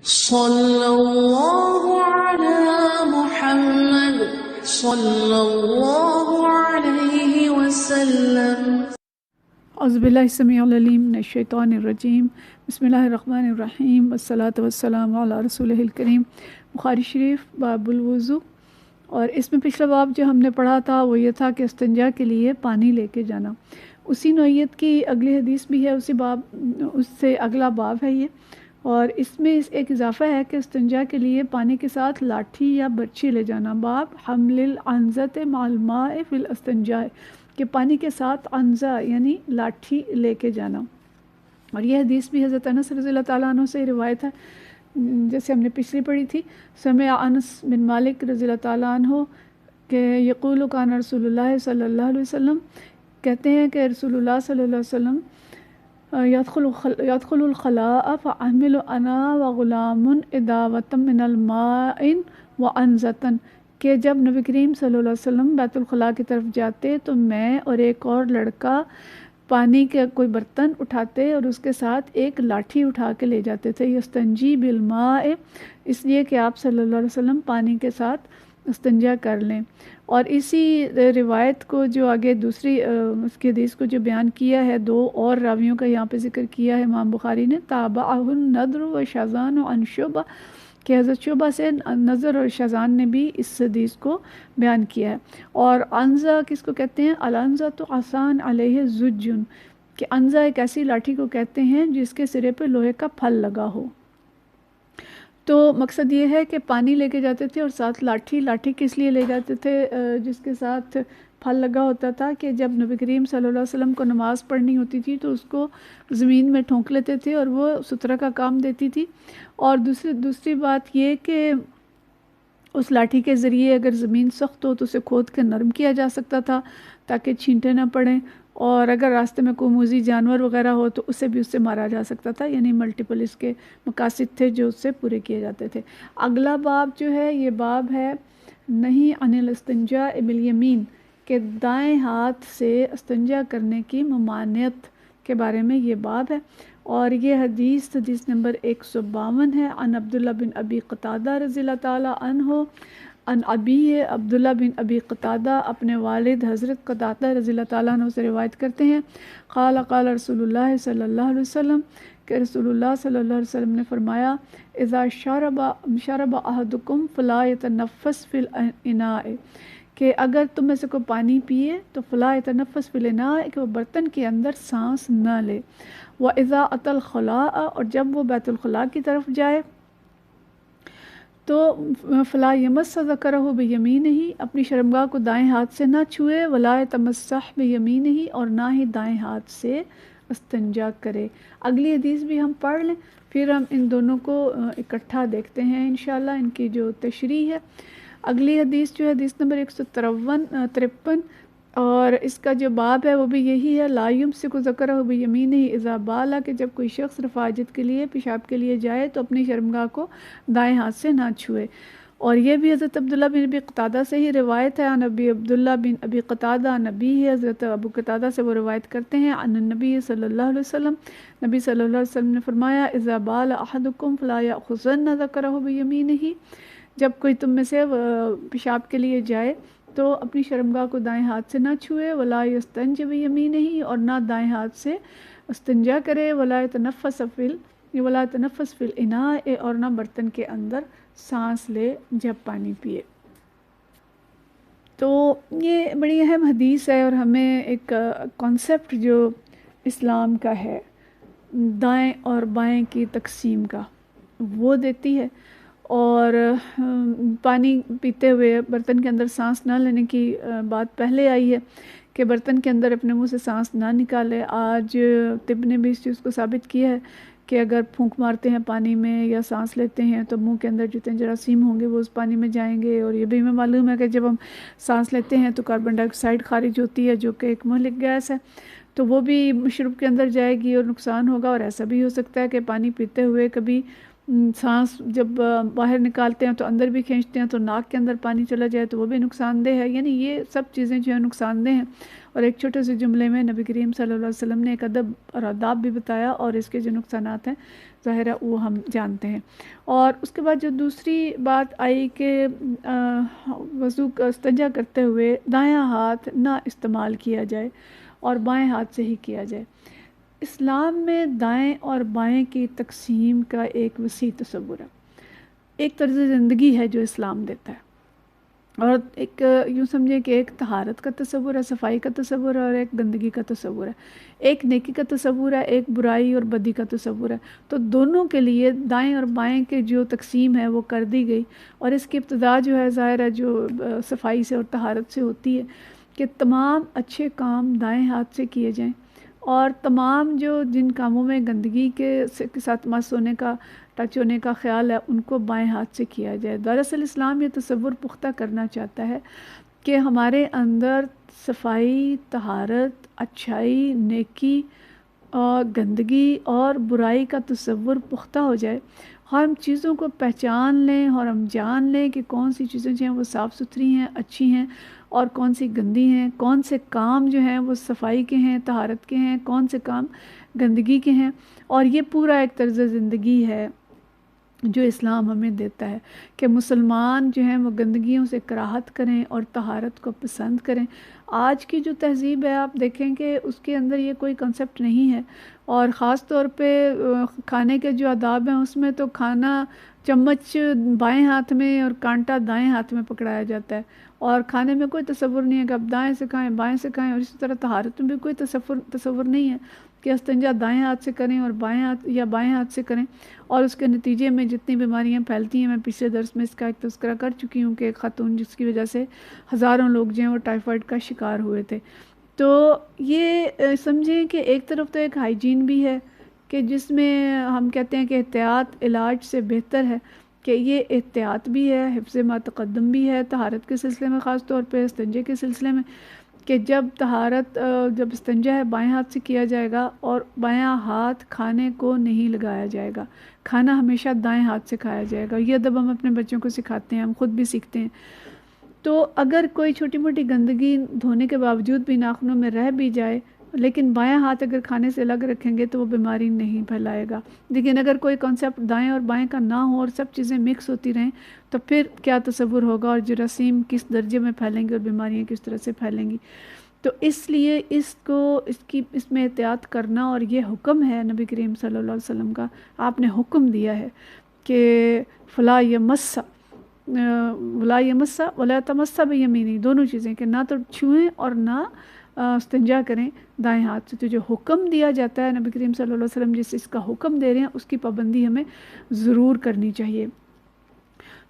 صلی اللہ علی محمد صلی اللہ علیہ وسلم۔ اعوذ باللہ السمیع العلیم من الشیطان الرجیم، بسم اللہ الرحمن الرحیم، والصلاة والسلام علی رسولہ الکریم۔ بخاری شریف باب الوضو، اور اس میں پچھلا باب جو ہم نے پڑھا تھا وہ یہ تھا کہ استنجا کے لیے پانی لے کے جانا۔ اسی نوعیت کی اگلی حدیث بھی ہے، اس سے اگلا باب ہے یہ، اور اس میں ایک اضافہ ہے کہ استنجا کے لیے پانی کے ساتھ لاٹھی یا برچی لے جانا۔ باب حمل العنزۃ مع الماء فی الاستنجاء، کہ پانی کے ساتھ عنزہ یعنی لاٹھی لے کے جانا۔ اور یہ حدیث بھی حضرت انس رضی اللہ تعالیٰ عنہ سے روایت ہے، جیسے ہم نے پچھلی پڑھی تھی۔ سمع انس بن مالک رضی اللہ تعالیٰ عنہ کہ یقول کان رسول اللہ صلی اللہ علیہ وسلم، کہتے ہیں کہ رسول اللہ صلی اللہ علیہ وسلم يدخل الخلاء فأحمل انا وغلام اداوة من الماء وعنزة، کہ جب نبی کریم صلی اللہ علیہ وسلم بیت الخلاء کی طرف جاتے تو میں اور ایک اور لڑکا پانی کے کوئی برتن اٹھاتے اور اس کے ساتھ ایک لاٹھی اٹھا کے لے جاتے تھے۔ یستنجی بالماء، اس لیے کہ آپ صلی اللہ علیہ وسلم پانی کے ساتھ استنجا کر لیں۔ اور اسی روایت کو جو آگے دوسری اس کی حدیث کو جو بیان کیا ہے، دو اور راویوں کا یہاں پہ ذکر کیا ہے امام بخاری نے، تابعہ النضر و شازان عن شعبہ، کہ حضرت شعبہ سے نظر اور شازان نے بھی اس حدیث کو بیان کیا ہے۔ اور عنزہ کس کو کہتے ہیں؟ العنزہ تو آسان علیہ زجن، کہ عنزہ ایک ایسی لاٹھی کو کہتے ہیں جس کے سرے پہ لوہے کا پھل لگا ہو۔ تو مقصد یہ ہے کہ پانی لے کے جاتے تھے اور ساتھ لاٹھی کس لیے لے جاتے تھے؟ جس کے ساتھ پھل لگا ہوتا تھا کہ جب نبی کریم صلی اللہ علیہ وسلم کو نماز پڑھنی ہوتی تھی تو اس کو زمین میں ٹھونک لیتے تھے اور وہ سترہ کا کام دیتی تھی۔ اور دوسری بات یہ کہ اس لاٹھی کے ذریعے اگر زمین سخت ہو تو اسے کھود کے نرم کیا جا سکتا تھا تاکہ چھینٹے نہ پڑیں، اور اگر راستے میں کوئی موذی جانور وغیرہ ہو تو اسے بھی اس سے مارا جا سکتا تھا، یعنی ملٹیپل اس کے مقاصد تھے جو اس سے پورے کیے جاتے تھے۔ اگلا باب جو ہے یہ باب ہے نہیں عن الاستنجاء بالیمین، کہ دائیں ہاتھ سے استنجا کرنے کی ممانعت کے بارے میں یہ باب ہے۔ اور یہ حدیث نمبر 152 ہے، عن عبداللہ بن ابی قتادہ رضی اللہ تعالیٰ عنہ عن ابی، عبداللہ بن ابی قتادہ اپنے والد حضرت قتادہ رضی اللہ تعالیٰ عنہ سے روایت کرتے ہیں، قال رسول اللہ صلی اللہ علیہ وسلم، کہ رسول اللہ صلی اللہ علیہ وسلم نے فرمایا، اذا شرب احدکم فلا يتنفس فی الاناء، کہ اگر تم میں سے کوئی پانی پیے تو فلا يتنفس فی الاناء، کہ وہ برتن کے اندر سانس نہ لے۔ وَإِذَا أَتَى الْخَلَاءَ، اور جب وہ بیت الخلاء کی طرف جائے تو فلا یمس ذکرہ بیمینہ، اپنی شرمگاہ کو دائیں ہاتھ سے نہ چھوئے، ولا یتمسح بیمینہ، اور نہ ہی دائیں ہاتھ سے استنجا کرے۔ اگلی حدیث بھی ہم پڑھ لیں، پھر ہم ان دونوں کو اکٹھا دیکھتے ہیں انشاءاللہ، ان کی جو تشریح ہے۔ اگلی حدیث جو ہے حدیث نمبر 153، اور اس کا جو باب ہے وہ بھی یہی ہے، لا یمسک ذکرہ بیمینہ اذا بالا، کہ جب کوئی شخص رفاجت کے لیے پیشاب کے لیے جائے تو اپنی شرمگاہ کو دائیں ہاتھ سے نہ چھوئے۔ اور یہ بھی حضرت عبداللہ بن ابی قتادہ سے ہی روایت ہے، عن ابی عبداللہ بن ابی قتادہ نبی ہے، حضرت ابو قتادہ سے وہ روایت کرتے ہیں، عن النبی صلی اللہ علیہ وسلم، نبی صلی اللہ علیہ وسلم نے فرمایا، اذا بال احدکم فلا یأخذن ذکرہ بیمینہ، جب کوئی تم میں سے پیشاب کے لیے جائے تو اپنی شرمگاہ کو دائیں ہاتھ سے نہ چھوئے، ولا یستنج بیمینہ، اور نہ دائیں ہاتھ سے استنجا کرے، ولا یتنفس فی الاناء، اور نہ برتن کے اندر سانس لے جب پانی پیے۔ تو یہ بڑی اہم حدیث ہے اور ہمیں ایک کانسیپٹ جو اسلام کا ہے دائیں اور بائیں کی تقسیم کا وہ دیتی ہے۔ اور پانی پیتے ہوئے برتن کے اندر سانس نہ لینے کی بات پہلے آئی ہے کہ برتن کے اندر اپنے منہ سے سانس نہ نکالے۔ آج طب نے بھی اس چیز کو ثابت کیا ہے کہ اگر پھونک مارتے ہیں پانی میں یا سانس لیتے ہیں تو منہ کے اندر جتنے جراثیم ہوں گے وہ اس پانی میں جائیں گے۔ اور یہ بھی ہمیں معلوم ہے کہ جب ہم سانس لیتے ہیں تو کاربن ڈائی آکسائڈ خارج ہوتی ہے جو کہ ایک مہلک گیس ہے، تو وہ بھی مشروب کے اندر جائے گی اور نقصان ہوگا۔ اور ایسا بھی ہو سکتا ہے کہ پانی پیتے ہوئے کبھی سانس جب باہر نکالتے ہیں تو اندر بھی کھینچتے ہیں تو ناک کے اندر پانی چلا جائے تو وہ بھی نقصان دہ ہے. یعنی یہ سب چیزیں جو ہیں نقصان دہ ہیں. اور ایک چھوٹے سے جملے میں نبی کریم صلی اللہ علیہ وسلم نے ایک ادب اور آداب بھی بتایا اور اس کے جو نقصانات ہیں ظاہر ہے وہ ہم جانتے ہیں. اور اس کے بعد جو دوسری بات آئی کہ وضو استنجا کرتے ہوئے دایاں ہاتھ نہ استعمال کیا جائے اور بائیں ہاتھ سے ہی کیا جائے. اسلام میں دائیں اور بائیں کی تقسیم کا ایک وسیع تصور ہے. ایک طرز زندگی ہے جو اسلام دیتا ہے اور ایک یوں سمجھیں کہ ایک طہارت کا تصور ہے, صفائی کا تصور ہے اور ایک گندگی کا تصور ہے, ایک نیکی کا تصور ہے, ایک برائی اور بدی کا تصور ہے. تو دونوں کے لیے دائیں اور بائیں کے جو تقسیم ہے وہ کر دی گئی. اور اس کی ابتدا جو ہے ظاہر ہے جو صفائی سے اور طہارت سے ہوتی ہے کہ تمام اچھے کام دائیں ہاتھ سے کیے جائیں اور تمام جو جن کاموں میں گندگی کے ساتھ مس ہونے کا ٹچ ہونے کا خیال ہے ان کو بائیں ہاتھ سے کیا جائے. دراصل اسلام یہ تصور پختہ کرنا چاہتا ہے کہ ہمارے اندر صفائی, طہارت, اچھائی, نیکی اور گندگی اور برائی کا تصور پختہ ہو جائے. ہم چیزوں کو پہچان لیں اور ہم جان لیں کہ کون سی چیزیں جو ہیں وہ صاف ستھری ہیں, اچھی ہیں اور کون سی گندی ہیں, کون سے کام جو ہیں وہ صفائی کے ہیں, طہارت کے ہیں, کون سے کام گندگی کے ہیں. اور یہ پورا ایک طرز زندگی ہے جو اسلام ہمیں دیتا ہے کہ مسلمان جو ہیں وہ گندگیوں سے کراہت کریں اور طہارت کو پسند کریں. آج کی جو تہذیب ہے آپ دیکھیں کہ اس کے اندر یہ کوئی کنسیپٹ نہیں ہے اور خاص طور پہ کھانے کے جو آداب ہیں اس میں تو کھانا چمچ بائیں ہاتھ میں اور کانٹا دائیں ہاتھ میں پکڑایا جاتا ہے اور کھانے میں کوئی تصور نہیں ہے کہ آپ دائیں سے کھائیں بائیں سے کھائیں. اور اسی طرح طہارت میں بھی کوئی تصور نہیں ہے کہ استنجا دائیں ہاتھ سے کریں اور بائیں ہاتھ یا بائیں ہاتھ سے کریں. اور اس کے نتیجے میں جتنی بیماریاں پھیلتی ہیں, میں پچھلے درس میں اس کا ایک تذکرہ کر چکی ہوں کہ ایک خاتون جس کی وجہ سے ہزاروں لوگ جو ہیں وہ ٹائیفائڈ کا شکار ہوئے تھے. تو یہ سمجھیں کہ ایک طرف تو ایک ہائیجین بھی ہے کہ جس میں ہم کہتے ہیں کہ احتیاط علاج سے بہتر ہے, کہ یہ احتیاط بھی ہے, حفظ ما تقدم بھی ہے طہارت کے سلسلے میں, خاص طور پہ استنجے کے سلسلے میں کہ جب استنجا ہے بائیں ہاتھ سے کیا جائے گا اور بائیں ہاتھ کھانے کو نہیں لگایا جائے گا, کھانا ہمیشہ دائیں ہاتھ سے کھایا جائے گا. یہ ادب ہم اپنے بچوں کو سکھاتے ہیں, ہم خود بھی سیکھتے ہیں. تو اگر کوئی چھوٹی موٹی گندگی دھونے کے باوجود بھی ناخنوں میں رہ بھی جائے لیکن بائیں ہاتھ اگر کھانے سے الگ رکھیں گے تو وہ بیماری نہیں پھیلائے گا. لیکن اگر کوئی کانسیپٹ دائیں اور بائیں کا نہ ہو اور سب چیزیں مکس ہوتی رہیں تو پھر کیا تصور ہوگا اور جراثیم کس درجے میں پھیلیں گے اور بیماریاں کس طرح سے پھیلیں گی. تو اس لیے اس میں احتیاط کرنا, اور یہ حکم ہے نبی کریم صلی اللہ علیہ وسلم کا. آپ نے حکم دیا ہے کہ فلا یمسا ولا تمسا بیمینی, دونوں چیزیں کہ نہ تو چھوئیں اور نہ استنجا کریں دائیں ہاتھ سے. تو جو حکم دیا جاتا ہے نبی کریم صلی اللہ علیہ وسلم جس اس کا حکم دے رہے ہیں اس کی پابندی ہمیں ضرور کرنی چاہیے.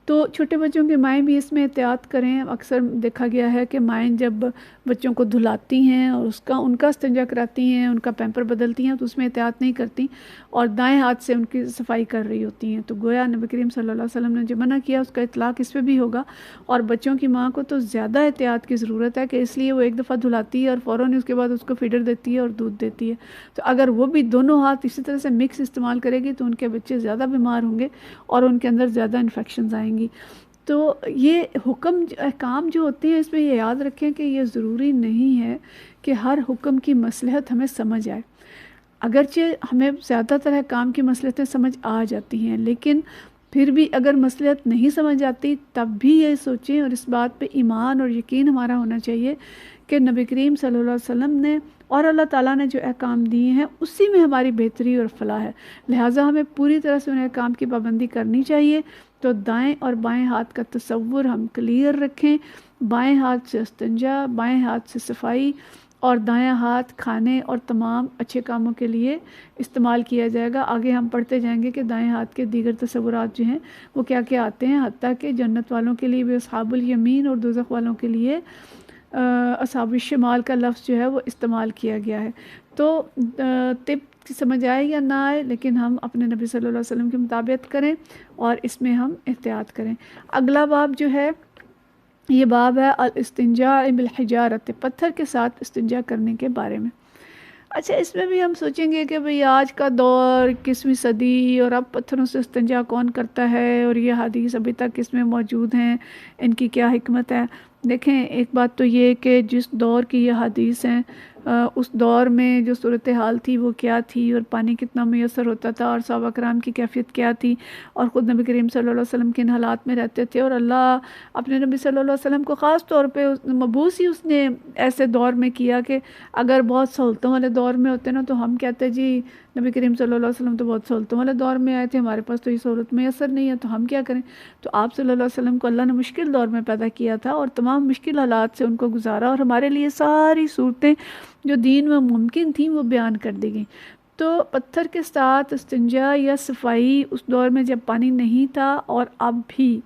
تو چھوٹے بچوں کی مائیں بھی اس میں احتیاط کریں. اکثر دیکھا گیا ہے کہ مائیں جب بچوں کو دھلاتی ہیں اور ان کا استنجا کراتی ہیں, ان کا پیمپر بدلتی ہیں تو اس میں احتیاط نہیں کرتی اور دائیں ہاتھ سے ان کی صفائی کر رہی ہوتی ہیں. تو گویا نبی کریم صلی اللہ علیہ وسلم نے جو منع کیا اس کا اطلاق اس پہ بھی ہوگا. اور بچوں کی ماں کو تو زیادہ احتیاط کی ضرورت ہے کہ اس لیے وہ ایک دفعہ دھلاتی ہے اور فوراً اس کے بعد اس کو فیڈر دیتی ہے اور دودھ دیتی ہے. تو اگر وہ بھی دونوں ہاتھ اسی طرح سے مکس استعمال کرے گی تو ان کے بچے زیادہ بیمار ہوں گے اور ان کے اندر زیادہ انفیکشنز آئیں گی. تو یہ احکام جو ہوتے ہیں اس میں یہ یاد رکھیں کہ یہ ضروری نہیں ہے کہ ہر حکم کی مصلحت ہمیں سمجھ آئے. اگرچہ ہمیں زیادہ تر احکام کی مصلحتیں سمجھ آ جاتی ہیں لیکن پھر بھی اگر مصلحت نہیں سمجھ آتی تب بھی یہ سوچیں اور اس بات پہ ایمان اور یقین ہمارا ہونا چاہیے کہ نبی کریم صلی اللہ علیہ وسلم نے اور اللہ تعالیٰ نے جو احکام دیے ہیں اسی میں ہماری بہتری اور فلاح ہے. لہٰذا ہمیں پوری طرح سے ان احکام کی پابندی کرنی چاہیے. تو دائیں اور بائیں ہاتھ کا تصور ہم کلیئر رکھیں. بائیں ہاتھ سے استنجا, بائیں ہاتھ سے صفائی اور دایاں ہاتھ کھانے اور تمام اچھے کاموں کے لیے استعمال کیا جائے گا. آگے ہم پڑھتے جائیں گے کہ دائیں ہاتھ کے دیگر تصورات جو ہیں وہ کیا کیا آتے ہیں, حتیٰ کہ جنت والوں کے لیے بھی اصحاب الیمین اور دوزخ والوں کے لیے اصحاب الشمال کا لفظ جو ہے وہ استعمال کیا گیا ہے. تو طب سمجھ آئے یا نہ آئے لیکن ہم اپنے نبی صلی اللہ علیہ وسلم کی مطابقت کریں اور اس میں ہم احتیاط کریں. اگلا باب جو ہے یہ باب ہے الاستنجاء بالحجارت, پتھر کے ساتھ استنجا کرنے کے بارے میں. اچھا اس میں بھی ہم سوچیں گے کہ بھئی آج کا دور 21ویں صدی اور اب پتھروں سے استنجا کون کرتا ہے، اور یہ حدیث ابھی تک اس میں موجود ہیں، ان کی کیا حکمت ہے؟ دیکھیں ایک بات تو یہ کہ جس دور کی یہ حدیث ہیں اس دور میں جو صورتحال تھی وہ کیا تھی، اور پانی کتنا میسر ہوتا تھا، اور صحابہ کرام کی کیفیت کیا تھی، اور خود نبی کریم صلی اللہ علیہ وسلم کن حالات میں رہتے تھے، اور اللہ اپنے نبی صلی اللہ علیہ وسلم کو خاص طور پہ مبعوث ہی اس نے ایسے دور میں کیا کہ اگر بہت سہولتوں والے دور میں ہوتے نا تو ہم کہتے جی نبی کریم صلی اللہ علیہ وسلم تو بہت سہولتوں والے دور میں آئے تھے، ہمارے پاس تو یہ سہولت میسر نہیں ہے تو ہم کیا کریں۔ تو آپ صلی اللہ علیہ وسلم کو اللہ نے مشکل دور میں پیدا کیا تھا اور تمام مشکل حالات سے ان کو گزارا، اور ہمارے لیے ساری صورتیں جو دین میں ممکن تھیں وہ بیان کر دی گئیں۔ تو پتھر کے ساتھ استنجا یا صفائی اس دور میں جب پانی نہیں تھا، اور اب بھی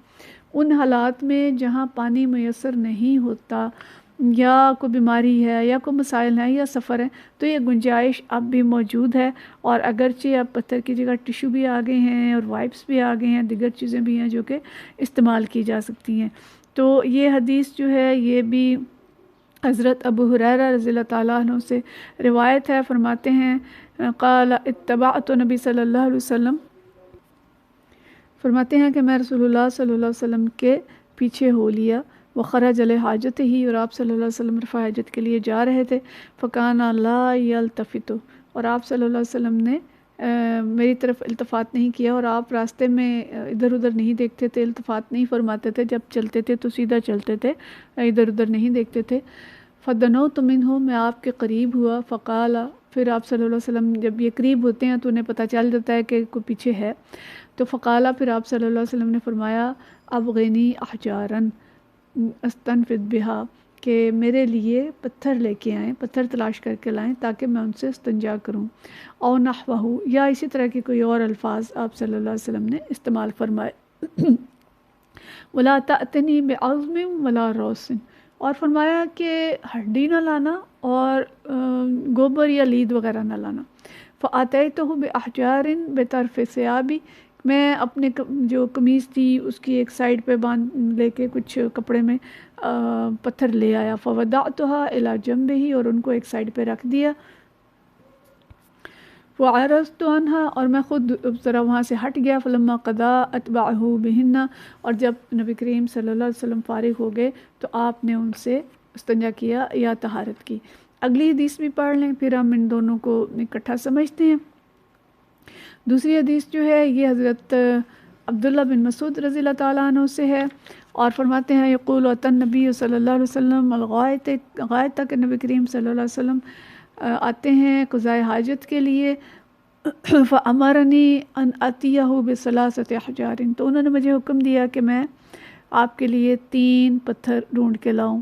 ان حالات میں جہاں پانی میسر نہیں ہوتا، یا کوئی بیماری ہے یا کوئی مسائل ہیں یا سفر ہے، تو یہ گنجائش اب بھی موجود ہے۔ اور اگرچہ اب پتھر کی جگہ ٹیشو بھی آ گئے ہیں اور وائپس بھی آ گئے ہیں، دیگر چیزیں بھی ہیں جو کہ استعمال کی جا سکتی ہیں۔ تو یہ حدیث جو ہے یہ بھی حضرت ابو ہریرہ رضی اللہ تعالیٰ عنہ سے روایت ہے، فرماتے ہیں قال اتبعت نبی صلی اللہ علیہ وسلم، فرماتے ہیں کہ میں رسول اللہ صلی اللہ علیہ وسلم کے پیچھے ہو لیا، وخرج لحاجتہ ہی، اور آپ صلی اللہ علیہ وسلم رفع حاجت کے لیے جا رہے تھے، فکان لا یلتفت، اور آپ صلی اللہ علیہ وسلم نے میری طرف التفات نہیں کیا، اور آپ راستے میں ادھر ادھر نہیں دیکھتے تھے، التفات نہیں فرماتے تھے، جب چلتے تھے تو سیدھا چلتے تھے، ادھر ادھر نہیں دیکھتے تھے۔ فدنوت منہ، میں آپ کے قریب ہوا، فقال، پھر آپ صلی اللہ علیہ وسلم جب یہ قریب ہوتے ہیں تو انہیں پتہ چل جاتا ہے کہ کوئی پیچھے ہے، تو فقال، پھر آپ صلی اللہ علیہ وسلم نے فرمایا ابغنی احجارن استنفد بہا، کہ میرے لیے پتھر لے کے آئیں، پتھر تلاش کر کے لائیں تاکہ میں ان سے استنجا کروں، او نحوہ، یا اسی طرح کے کوئی اور الفاظ آپ صلی اللہ علیہ وسلم نے استعمال فرمائے۔ ولا تأتنی بعظم ولا روس، اور فرمایا کہ ہڈی نہ لانا اور گوبر یا لید وغیرہ نہ لانا۔ فآتیتہ بأحجار بطرف ثیابی، میں اپنے جو قمیض تھی اس کی ایک سائڈ پہ باندھ لے کے کچھ کپڑے میں پتھر لے آیا، فوضعتها الی جنبہ، اور ان کو ایک سائڈ پہ رکھ دیا، وعرضت عنها، اور میں خود ذرا وہاں سے ہٹ گیا، فلما قضا اتبعہ بہن، اور جب نبی کریم صلی اللہ علیہ وسلم فارغ ہو گئے تو آپ نے ان سے استنجا کیا یا طہارت کی۔ اگلی حدیث بھی پڑھ لیں پھر ہم ان دونوں کو اکٹھا سمجھتے ہیں۔ دوسری حدیث جو ہے یہ حضرت عبداللہ بن مسعود رضی اللہ تعالیٰ عنہ سے ہے، اور فرماتے ہیں یقول اتى النبی صلی اللہ علیہ وسلم الغائط، تک نبی کریم صلی اللہ علیہ وسلم آتے ہیں قضاء حاجت کے لیے، فامرنی ان اتیہ بثلاثۃ احجار، تو انہوں نے مجھے حکم دیا کہ میں آپ کے لیے 3 پتھر ڈھونڈ کے لاؤں،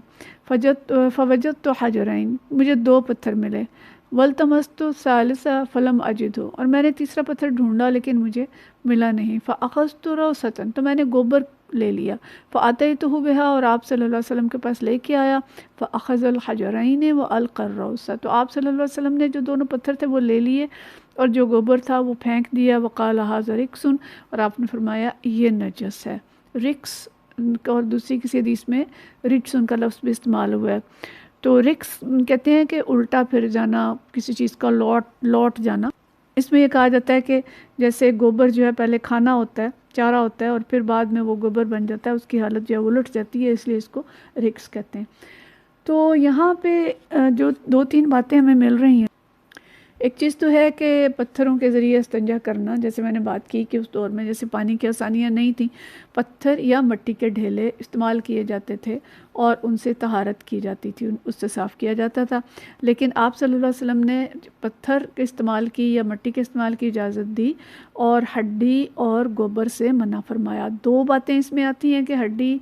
فوجدت حجرین، مجھے 2 پتھر ملے، والتمست ثالثا فلم اجدہ، اور میں نے تیسرا پتھر ڈھونڈا لیکن مجھے ملا نہیں، فاخذت روسۃ، تو میں نے گوبر لے لیا، فاتیتہ بہا، اور آپ صلی اللہ علیہ وسلم کے پاس لے کے آیا، فاخذ الحجرین والقى الروس، تو آپ صلی اللہ علیہ وسلم نے جو دونوں پتھر تھے وہ لے لیے اور جو گوبر تھا وہ پھینک دیا، وقال ھذا رکس، اور آپ نے فرمایا یہ نجس ہے، رکس، اور دوسری کسی حدیث میں رکس کا لفظ بھی استعمال ہوا ہے۔ تو رکس کہتے ہیں کہ الٹا پھر جانا، کسی چیز کا لوٹ جانا۔ اس میں یہ کہا جاتا ہے کہ جیسے گوبر جو ہے پہلے کھانا ہوتا ہے، چارہ ہوتا ہے، اور پھر بعد میں وہ گوبر بن جاتا ہے، اس کی حالت جو ہے الٹ جاتی ہے، اس لیے اس کو رکس کہتے ہیں۔ تو یہاں پہ جو 2-3 باتیں ہمیں مل رہی ہیں، ایک چیز تو ہے کہ پتھروں کے ذریعے استنجا کرنا، جیسے میں نے بات کی کہ اس دور میں جیسے پانی کی آسانیاں نہیں تھیں، پتھر یا مٹی کے ڈھیلے استعمال کیے جاتے تھے اور ان سے طہارت کی جاتی تھی، اس سے صاف کیا جاتا تھا۔ لیکن آپ صلی اللہ علیہ وسلم نے پتھر کے استعمال کی یا مٹی کے استعمال کی اجازت دی اور ہڈی اور گوبر سے منع فرمایا۔ 2 باتیں اس میں آتی ہیں کہ ہڈی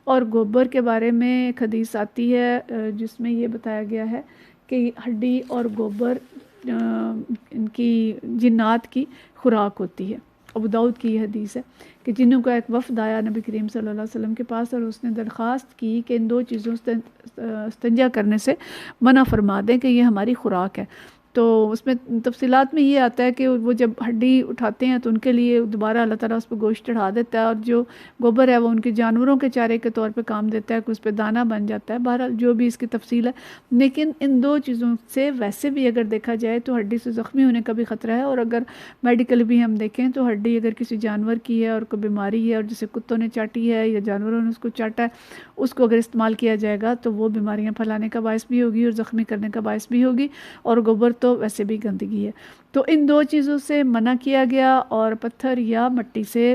اور گوبر کے بارے میں ایک حدیث آتی ہے جس میں یہ بتایا گیا ہے کہ ہڈی اور گوبر ان کی جنات کی خوراک ہوتی ہے۔ ابو داؤد کی یہ حدیث ہے کہ جنوں کا ایک وفد آیا نبی کریم صلی اللہ علیہ وسلم کے پاس اور اس نے درخواست کی کہ ان 2 چیزوں سے استنجا کرنے سے منع فرما دیں کہ یہ ہماری خوراک ہے۔ تو اس میں تفصیلات میں یہ آتا ہے کہ وہ جب ہڈی اٹھاتے ہیں تو ان کے لیے دوبارہ اللہ تعالیٰ اس پہ گوشت چڑھا دیتا ہے، اور جو گوبر ہے وہ ان کے جانوروں کے چارے کے طور پہ کام دیتا ہے کہ اس پہ دانہ بن جاتا ہے۔ بہرحال جو بھی اس کی تفصیل ہے، لیکن ان دو چیزوں سے ویسے بھی اگر دیکھا جائے تو ہڈی سے زخمی ہونے کا بھی خطرہ ہے، اور اگر میڈیکل بھی ہم دیکھیں تو ہڈی اگر کسی جانور کی ہے اور کوئی بیماری ہے اور جسے کتوں نے چاٹی ہے یا جانوروں نے اس کو چاٹا ہے، اس کو اگر استعمال کیا جائے گا تو وہ بیماریاں پھیلانے کا باعث بھی ہوگی اور زخمی کرنے کا باعث بھی ہوگی، اور گوبر تو ویسے بھی گندگی ہے۔ تو ان دو چیزوں سے منع کیا گیا، اور پتھر یا مٹی سے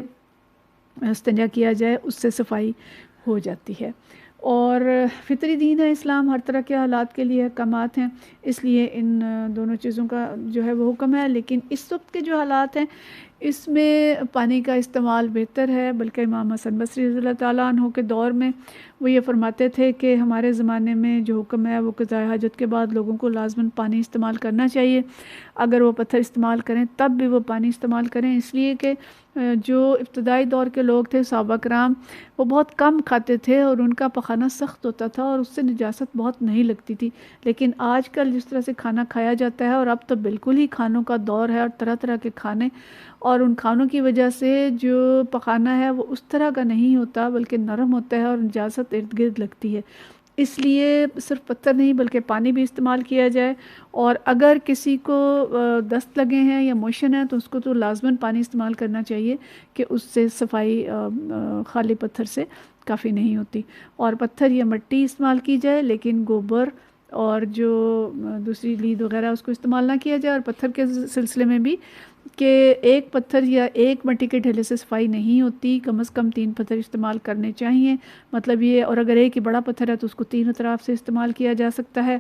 استنجا کیا جائے، اس سے صفائی ہو جاتی ہے۔ اور فطری دین ہے اسلام، ہر طرح کے حالات کے لیے احکامات ہیں، اس لیے ان دونوں چیزوں کا جو ہے وہ حکم ہے۔ لیکن اس وقت کے جو حالات ہیں اس میں پانی کا استعمال بہتر ہے، بلکہ امام حسن بصری رضی اللہ تعالیٰ عنہ کے دور میں وہ یہ فرماتے تھے کہ ہمارے زمانے میں جو حکم ہے وہ قضاء حاجت کے بعد لوگوں کو لازماً پانی استعمال کرنا چاہیے، اگر وہ پتھر استعمال کریں تب بھی وہ پانی استعمال کریں، اس لیے کہ جو ابتدائی دور کے لوگ تھے صحابہ کرام، وہ بہت کم کھاتے تھے اور ان کا پخانہ سخت ہوتا تھا اور اس سے نجاست بہت نہیں لگتی تھی۔ لیکن آج کل جس طرح سے کھانا کھایا جاتا ہے، اور اب تو بالکل ہی کھانوں کا دور ہے اور طرح طرح کے کھانے، اور ان کھانوں کی وجہ سے جو پخانہ ہے وہ اس طرح کا نہیں ہوتا بلکہ نرم ہوتا ہے اور نجاست ارد گرد لگتی ہے، اس لیے صرف پتھر نہیں بلکہ پانی بھی استعمال کیا جائے۔ اور اگر کسی کو دست لگے ہیں یا موشن ہے تو اس کو تو لازماً پانی استعمال کرنا چاہیے کہ اس سے صفائی خالی پتھر سے کافی نہیں ہوتی، اور پتھر یا مٹی استعمال کی جائے، لیکن گوبر اور جو دوسری لید وغیرہ اس کو استعمال نہ کیا جائے۔ اور پتھر کے سلسلے میں بھی کہ ایک پتھر یا ایک مٹی کے ڈھیلے سے صفائی نہیں ہوتی، کم از کم 3 پتھر استعمال کرنے چاہیے، مطلب یہ، اور اگر ایک ہی بڑا پتھر ہے تو اس کو 3 اطراف سے استعمال کیا جا سکتا ہے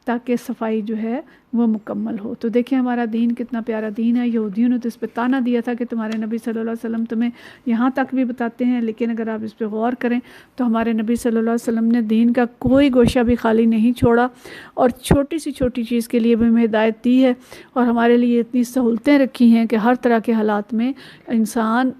تاکہ صفائی جو ہے وہ مکمل ہو۔ تو دیکھیں ہمارا دین کتنا پیارا دین ہے۔ یہودیوں نے تو اس پہ طعنہ دیا تھا کہ تمہارے نبی صلی اللہ علیہ وسلم تمہیں یہاں تک بھی بتاتے ہیں، لیکن اگر آپ اس پہ غور کریں تو ہمارے نبی صلی اللہ علیہ وسلم نے دین کا کوئی گوشہ بھی خالی نہیں چھوڑا، اور چھوٹی سی چھوٹی چیز کے لیے بھی ہمیں ہدایت دی ہے، اور ہمارے لیے اتنی سہولتیں رکھی ہیں کہ ہر طرح کے حالات میں انسان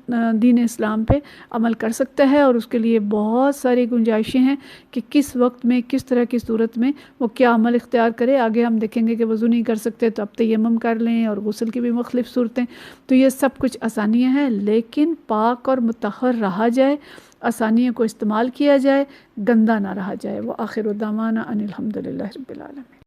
دین اسلام پہ عمل کر سکتا ہے، اور اس کے لیے بہت ساری گنجائشیں ہیں کہ کس وقت میں کس طرح کی صورت میں وہ کیا عمل اختیار کرے۔ آگے ہم دیکھیں گے کہ وضو نہیں کر سکتے تو اب تیمم کر لیں، اور غسل کی بھی مختلف صورتیں، تو یہ سب کچھ آسانیاں ہیں، لیکن پاک اور مطہر رہا جائے، آسانیوں کو استعمال کیا جائے، گندا نہ رہا جائے۔ وآخر دعوانا ان الحمد للہ رب العالمین۔